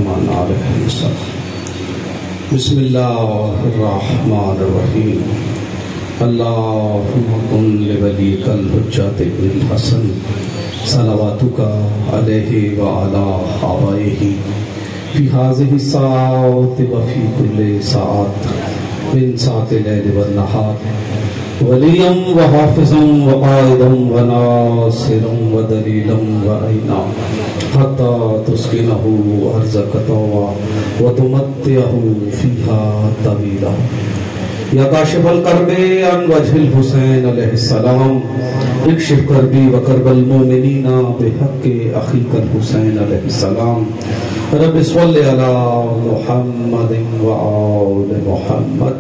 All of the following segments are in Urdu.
من علیہ السلام. بسم اللہ الرحمن الرحیم. اللہم کن لولیک الحجۃ ابن الحسن صلواتک علیہ وعلی آبائہ فی هذه الساعة وفی کل ساعة من ساعة اللیل والنہار ولیا وحافظا وقائدا وناصرا ودلیلا وعینا حتی تسکنہ ارضک طوعا وتمتعہ فیہا طویلا. یا کاشف الکرب عن وجہ الحسین علیہ السلام اکشف کربی وکرب المؤمنین بحق اخیک الحسین علیہ السلام. رب صلی علی محمد وآل محمد.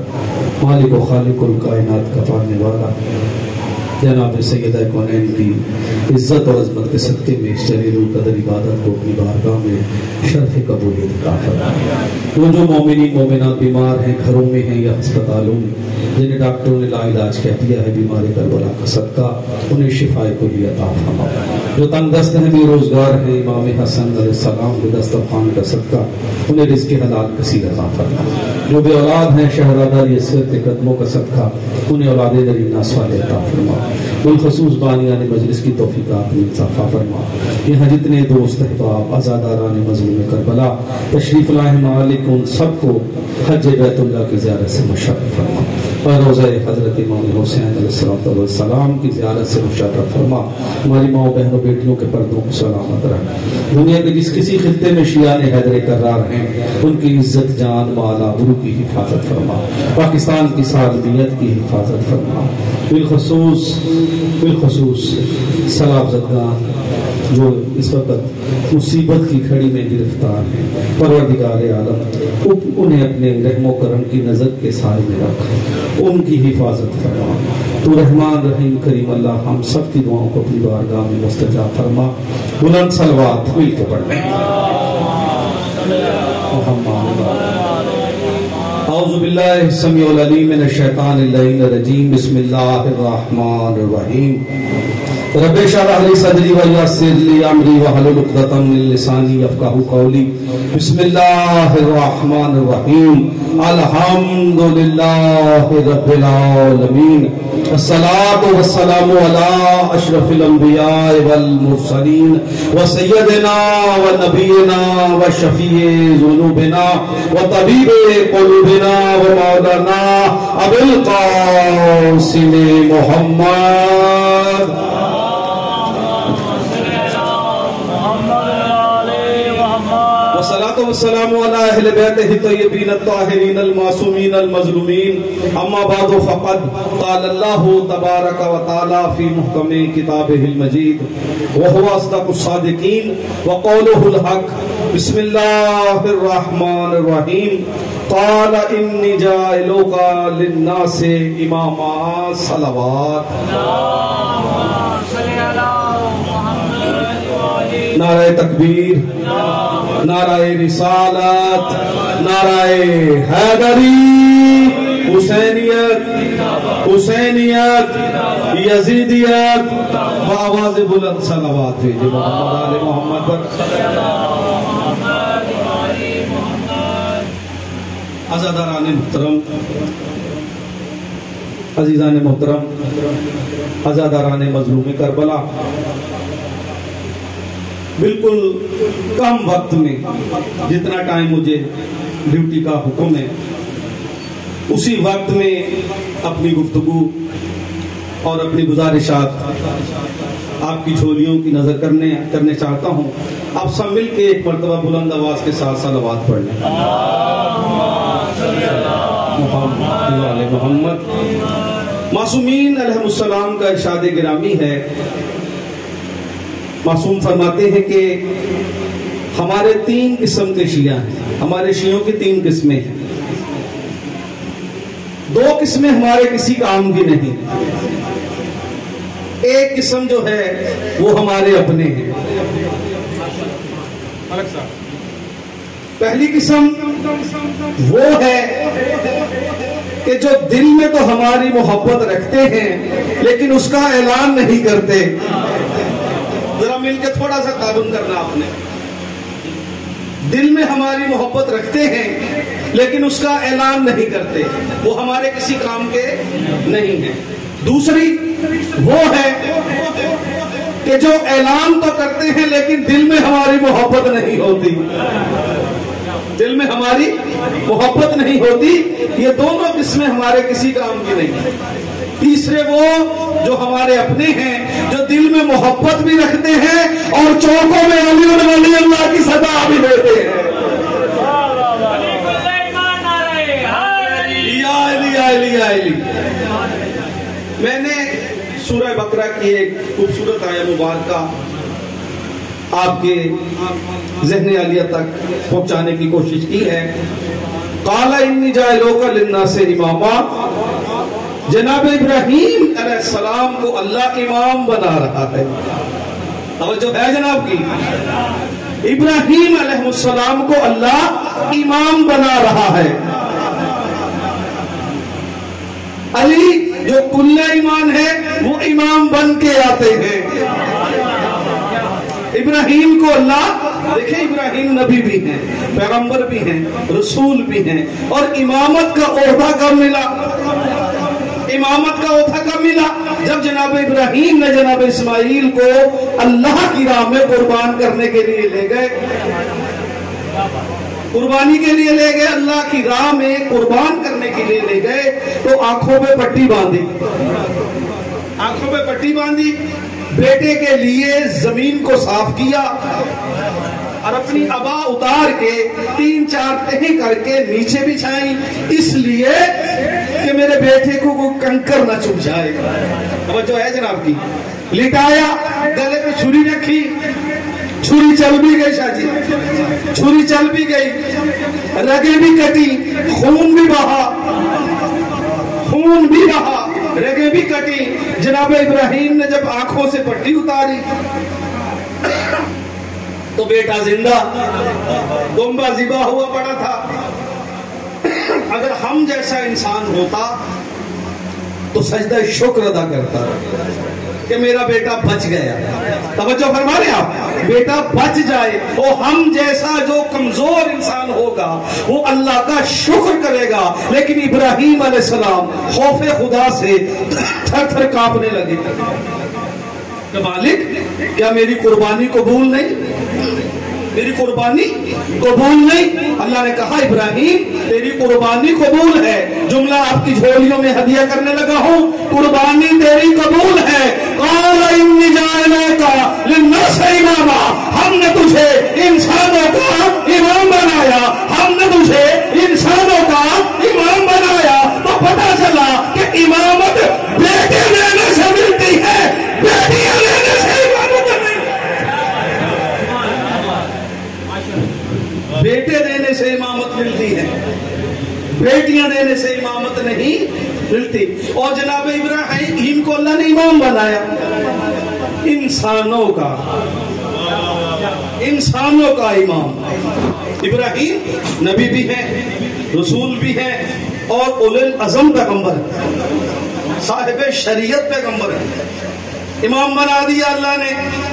مالک و خالق الکائنات کا پالنے والا جناب سیدہ کونین کی عزت اور عظمت کے صدقے میں اس جلیل القدر عبادت کو اپنی بارگاہ میں شرف قبولیت عطا فرمائے. وہ جو مومنین مومنات بیمار ہیں، گھروں میں ہیں یا ہسپتالوں میں، جنہیں ڈاکٹروں نے لا علاج کہہ دیا ہے بیمار کربلا کا صدقہ، انہیں شفائے کلی عطا فرمائے. جو تنگ دست ہیں، بے روزگار ہیں، امام حسن علیہ السلام کے دسترخوان کا صدقہ انہیں رزق حلال کثیر عطا فرمائے. جو بے اولاد ہیں، شہزادہ یسر کے قدموں کا صدقہ انہیں اولاد درینا صالح عطا فرمائے. بالخصوص بانیان مجلس کی توفیقات میں اضافہ فرما. یہاں جتنے دوست احباب عزاداران مظلوم کربلا تشریف لائے مالک، ان سب کو حج بیت اللہ کی زیارت سے مشرف فرما اور روضہ حضرت امام حسین علیہ السلام کی زیارت سے مشرف فرما. ہماری ماؤں بہنوں بیٹیوں کے پردوں کو سلامت رکھ. دنیا کے جس کسی خطے میں شیعان حیدر کرار ہیں ان کی عزت جان مال آبرو کی حفاظت فرما. پاکستان کی سالمیت کی حفاظت فرما. بالخصوص سلاب زدگان جو اس وقت مصیبت کی گھڑی میں گرفتار ہیں، پروردگار عالم انہیں اپنے رحم و کرم کی نظر کے سائے میں رکھ، ان کی حفاظت فرما. تو رحمان رحیم کریم اللہ ہم سب کی دعاؤں کو اپنی بارگاہ میں مستجاب فرما. بلند صلوات مل کے پڑھیں. اعوذ باللہ السمیع العلیم من الشیطان اللعین الرجیم. بسم اللہ الرحمن الرحیم. رب اشرح لي صدری ویسر لي امری واحلل عقدۃ من لسانی یفقهوا قولی. بسم اللہ الرحمن الرحیم. الحمد للہ رب العالمین. الصلاة والسلام على اشرف الانبیاء والمرسلین وسیدنا ونبینا وشفیع ذنوبنا وطبیب قلوبنا ومولانا ابی القاسم محمد والسلام علی اہل بیتہ الطیبین الطاہرین المعصومین المظلومین. اما بعد فقد قال اللہ تبارک و تعالی فی محکم کتابہ المجید وهو اصدق الصادقین وقولہ الحق. بسم اللہ الرحمن الرحیم. قال انی جاعلک للناس اماما. صلوات. نعرہ تکبیر، نعرہ رسالت، نعرہ حیدری، حسینیت، یزیدیت، بآواز بلند صلوات بھیجے محمد آل محمد پر. عزاداران محترم، عزیزان محترم، عزاداران مظلوم کربلا، بالکل کم وقت میں جتنا ٹائم مجھے ڈیوٹی کا حکم ہے اسی وقت میں اپنی گفتگو اور اپنی گزارشات آپ کی جھولیوں کی نظر کرنے چاہتا ہوں. آپ سب مل کے ایک مرتبہ بلند آواز کے ساتھ صلوات پڑھ لیں. محمد. معصومین علیہ السلام کا ارشاد گرامی ہے. معصوم فرماتے ہیں کہ ہمارے 3 قسم کے شیعہ ہیں. ہمارے شیعوں کی 3 قسمیں ہیں. 2 قسمیں ہمارے کسی کام کی نہیں. ایک قسم جو ہے وہ ہمارے اپنے ہیں. پہلی قسم وہ ہے کہ جو دل میں تو ہماری محبت رکھتے ہیں لیکن اس کا اعلان نہیں کرتے. ذرا مل کے تھوڑا سا تعاون کرنا آپ نے. دل میں ہماری محبت رکھتے ہیں لیکن اس کا اعلان نہیں کرتے، وہ ہمارے کسی کام کے نہیں ہیں۔ دوسری وہ ہے کہ جو اعلان تو کرتے ہیں لیکن دل میں ہماری محبت نہیں ہوتی، دل میں ہماری محبت نہیں ہوتی۔ یہ دونوں قسمیں ہمارے کسی کام کی نہیں۔ تیسرے وہ جو ہمارے اپنے ہیں، جو دل میں محبت بھی رکھتے ہیں اور چوکوں میں علی ولی اللہ کی صدا بھی دیتے ہیں۔ یا علی۔ میں نے سورہ بقرہ کی ایک خوبصورت آیہ مبارکہ آپ کے ذہن عالیہ تک پہنچانے کی کوشش کی ہے۔ قال انی جاعلک للناس اماما، جناب ابراہیم علیہ السلام کو اللہ امام بنا رہا ہے۔ توجہ ہے جناب کی، ابراہیم علیہ السلام کو اللہ امام بنا رہا ہے۔ علی جو کل ایمان ہے وہ امام بن کے آتے ہیں۔ ابراہیم کو اللہ، دیکھیں ابراہیم نبی بھی ہیں، پیغمبر بھی ہیں، رسول بھی ہیں، اور امامت کا عہدہ کب ملا؟ امامت کا عہدہ کب ملا؟ جب جناب ابراہیم نے جناب اسماعیل کو اللہ کی راہ میں قربان کرنے کے لیے لے گئے، قربانی کے لیے لے گئے، اللہ کی راہ میں قربان کرنے کے لیے لے گئے، تو آنکھوں پہ پٹی باندھی، آنکھوں پہ پٹی باندھی، بیٹے کے لیے زمین کو صاف کیا اور اپنی عبا اتار کے 3-4 تہیں کر کے نیچے بچھائیں، اس لیے کہ میرے بیٹے کو کوئی کنکر نہ چبھ جائے۔ توجہ ہے جناب کی، لٹایا، گلے پہ چھری رکھی، چھری چل بھی گئی، شاہ جی چھری چل بھی گئی، رگیں بھی کٹی، خون بھی بہا، خون بھی بہا، رگیں بھی کٹی۔ جناب ابراہیم نے جب آنکھوں سے پٹی اتاری تو بیٹا زندہ، دمبا ذبح ہوا پڑا تھا۔ اگر ہم جیسا انسان ہوتا تو سجدہ شکر ادا کرتا کہ میرا بیٹا بچ گیا۔ توجہ فرما رہے آپ، بیٹا بچ جائے۔ اور ہم جیسا جو کمزور انسان ہوگا وہ اللہ کا شکر کرے گا، لیکن ابراہیم علیہ السلام خوف خدا سے تھر تھر کانپنے لگے کہ مالک کیا میری قربانی قبول نہیں؟ میری قربانی قبول نہیں؟ اللہ نے کہا ابراہیم تیری قربانی قبول ہے، جملہ آپ کی جھولیوں میں ہدیہ کرنے لگا ہوں، قربانی تیری قبول ہے۔ قال انی جاعلک للناس اماما، ہم نے تجھے انسانوں کا امام بنایا، ہم نے تجھے انسانوں کا امام بنایا۔ تو پتہ چلا کہ امامت بیٹے لینے سے ملتی ہے، بیٹیاں لینے سے امامت نہیں۔ بیٹے دینے سے امامت ملتی ہے، بیٹیاں دینے سے امامت نہیں ملتی۔ اور جناب ابراہیم کو اللہ نے امام بنایا، انسانوں کا، انسانوں کا امام۔ ابراہیم نبی بھی ہیں، رسول بھی ہیں، اور اولو العزم پیغمبر ہیں، صاحب شریعت پیغمبر ہیں۔ امام بنا دیا اللہ نے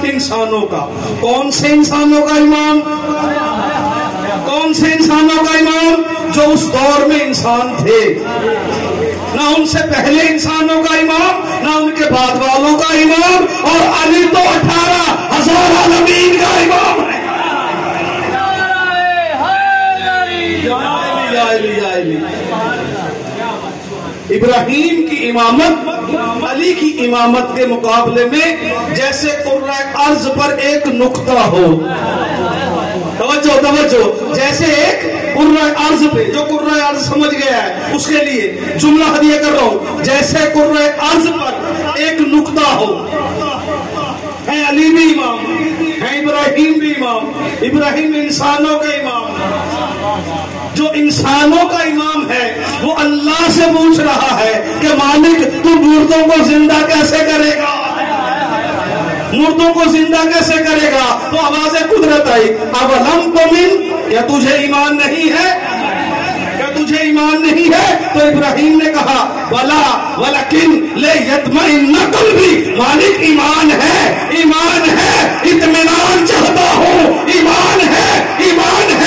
انسانوں کا۔ کون سے انسانوں کا امام؟ کون سے انسانوں کا امام؟ جو اس دور میں انسان تھے، نہ ان سے پہلے انسانوں کا امام، نہ ان کے بعد والوں کا امام، اور علی تو 18,000 عالمین کا امام ہے۔ ابراہیم کی امامت علی کی امامت کے مقابلے میں جیسے قرۂ ارض پر ایک نقطہ ہو۔ توجہ توجہ، جیسے ایک قرۂ ارض پہ، جو قرۂ ارض سمجھ گیا ہے اس کے لیے جملہ ہدیہ کر رہا ہوں، جیسے قرۂ ارض پر ایک نقطہ ہو۔ ہے علی بھی امام، ہے ابراہیم بھی امام۔ ابراہیم انسانوں کا امام، جو انسانوں کا امام ہے وہ اللہ سے پوچھ رہا ہے کہ مالک تو مردوں کو زندہ کیسے کرے گا، مردوں کو زندہ کیسے کرے گا؟ تو آواز قدرت آئی، اولم تؤمن، کیا تجھے ایمان نہیں ہے؟ کیا تجھے ایمان نہیں ہے؟ تو ابراہیم نے کہا بلا ولکن لیطمئن قلبی، مالک ایمان ہے، ایمان ہے، اطمینان چاہتا ہوں، ایمان ہے، ایمان ہے،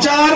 4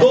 2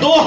2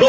2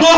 2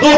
2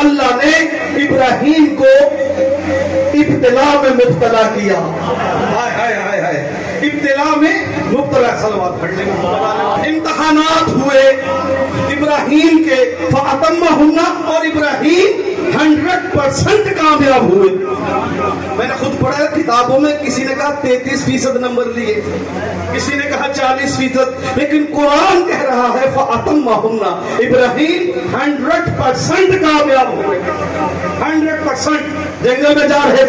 اللہ نے ابراہیم کو ابتلا میں مبتلا کیا. ابتلا میں مبتلا، صلوات پڑھنے میں امتحانات ہوئے ابراہیم کے. فَأَتَمَّهُنَّ، اور ابراہیم 100% کامیاب ہوئے. میں نے خود پڑھا کتابوں میں، کسی نے کہا 33% نمبر لیے، کسی نے کہا 40%، لیکن قرآن کہہ رہا ہے فَأَتَمَّهُنَّ، ابراہیم 100% کامیاب ہوئے. 100%. جنگل میں جا رہے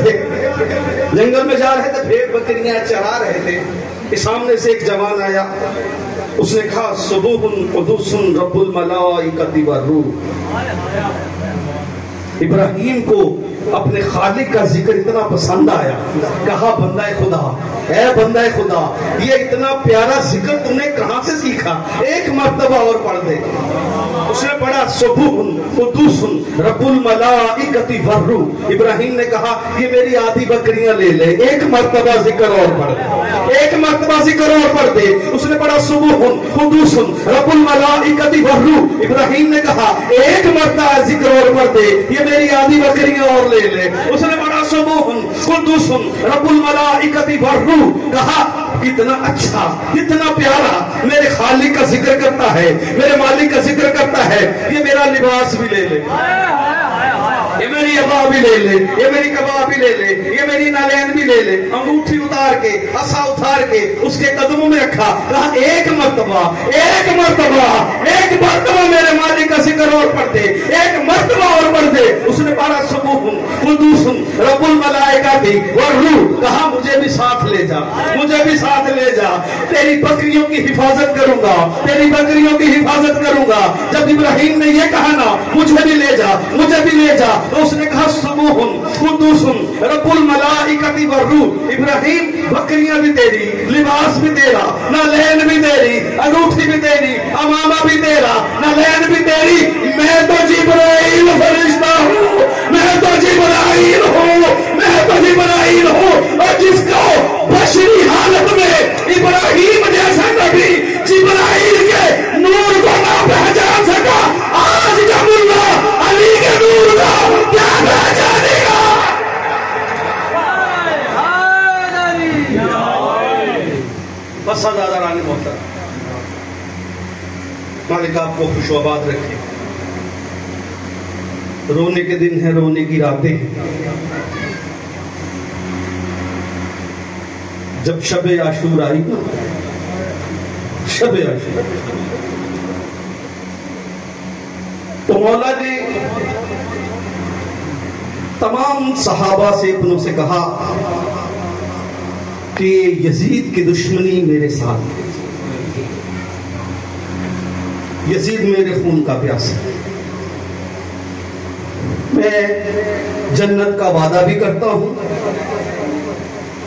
تھے، بھیڑ بکریاں چرا رہے تھے. سامنے سے ایک جوان آیا، اس نے کہا صبوح قدوس رب الملائکۃ والروح. ابراہیم کو اپنے خالق کا ذکر اتنا پسند آیا، کہا بندہ خدا، اے بندہ خدا، یہ اتنا پیارا ذکر تم نے کہاں سے سیکھا؟ ایک مرتبہ اور پڑھ دے. اس نے پڑھا صبوح قدوس رب الملائکۃ والروح. ابراہیم نے کہا یہ میری آدھی بکریاں لے لے، ایک مرتبہ ذکر اور پڑھ دے، ایک مرتبہ ذکر اور پڑھ دے. اس نے پڑھا صبوح قدوس رب الملائکۃ والروح. ابراہیم نے کہا ایک مرتبہ ذکر اور پڑھ دے، یہ میری آدھی بکریاں اور لے لے. اس نے پڑھا صبوح قدوس رب الملائکۃ والروح. کہا کتنا اچھا، کتنا پیارا میرے خالق کا ذکر کرتا ہے، میرے مالک کا ذکر کرتا ہے. یہ میرا لباس بھی لے لے، یہ میری عبا بھی لے لے، یہ میری کباب بھی لے لے، یہ میری نالین بھی لے لے. انگوٹھی اتار کے، عصا اتار کے اس کے قدموں میں رکھا. کہا ایک مرتبہ میرے مالک کا ذکر اور پڑھ دے، ایک مرتبہ اور پڑھ دے. اس نے پڑھا صبوح قدوس رب الملائکۃ والروح. کہا مجھے بھی ساتھ لے جا، مجھے بھی ساتھ لے جا، تیری بکریوں کی حفاظت کروں گا، تیری بکریوں کی حفاظت کروں گا. جب ابراہیم نے یہ کہا نا مجھے بھی لے جا، مجھے بھی لے جا، تو اس نے کہا صبوح قدوس رب الملائکۃ والروح. ابراہیم بکریاں بھی تیری، لباس بھی تیرا، نالین بھی تیری، انگوٹھی بھی تیری، امامہ بھی تیرا، نالین بھی تیری. میں تو جبرائیل فرشتہ ہوں، میں تو جبرائیل ہوں، میں تو جبرائیل ہوں. اور جس کو بشری حالت میں ابراہیم جیسا نبی جبرائیل کے نور کو نہ پہچان سکا، آج جب اللہ علی کے نور کا کیا پہچانے گا؟ بس زیادہ رانی محترم، مالک آپ کو خوش و آباد رکھے. رونے کے دن ہیں، رونے کی راتیں ہیں. جب شب عاشور آئی نا، شب عاشور، تو مولا نے تمام صحابہ سے، اپنوں سے کہا کہ یزید کی دشمنی میرے ساتھ، یزید میرے خون کا پیاسا. میں جنت کا وعدہ بھی کرتا ہوں،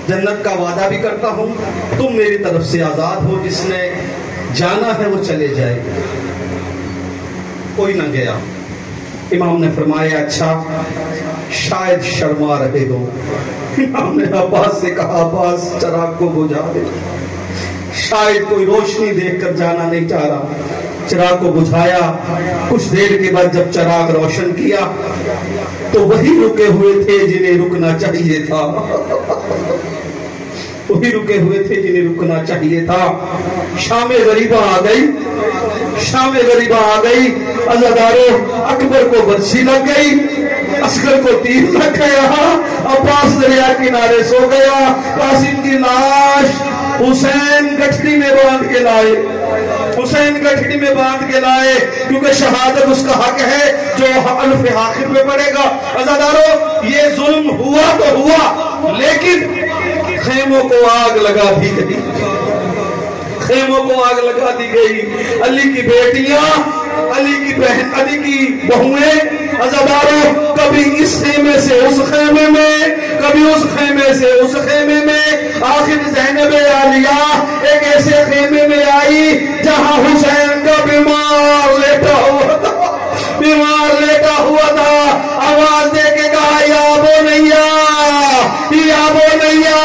جنت کا وعدہ بھی کرتا ہوں، تم میری طرف سے آزاد ہو. جس نے جانا ہے وہ چلے جائے. کوئی نہ گیا. امام نے فرمایا اچھا شاید شرما رہے ہو. امام نے عباس سے کہا عباس چراغ کو بجھا دے. شاید کوئی روشنی دیکھ کر جانا نہیں چاہ رہا. چراغ کو بجھایا. کچھ دیر کے بعد جب چراغ روشن کیا تو وہی رکے ہوئے تھے جنہیں رکنا چاہیے تھا، وہی رکے ہوئے تھے جنہیں رکنا چاہیے تھا. شام غریبہ آ گئی، شام غریبہ آ گئی. عزاداروں، اکبر کو برچھی لگ گئی، اصغر کو تیر لگ گیا، عباس دریا کنارے سو گیا. قاسم کی لاش حسین گٹھڑی میں باندھ کے لائے، حسین گٹھڑی میں باندھ کے لائے، کیونکہ شہادت اس کا حق ہے جو الف آخر میں پڑے گا. عزاداروں، یہ ظلم ہوا تو ہوا، لیکن خیموں کو آگ لگا دی گئی، خیموں کو آگ لگا دی گئی. علی کی بیٹیاں، علی کی بہن، علی کی بہویں، عزاداروں، کبھی اس خیمے سے اس خیمے میں، کبھی اس خیمے سے اس خیمے میں. آخر زینب عالیہ ایک ایسے خیمے میں آئی جہاں حسین کا بیمار لیٹا ہوا تھا، بیمار لیٹا ہوا تھا. آواز دے کے کہا یا بنیا، یا بنیا،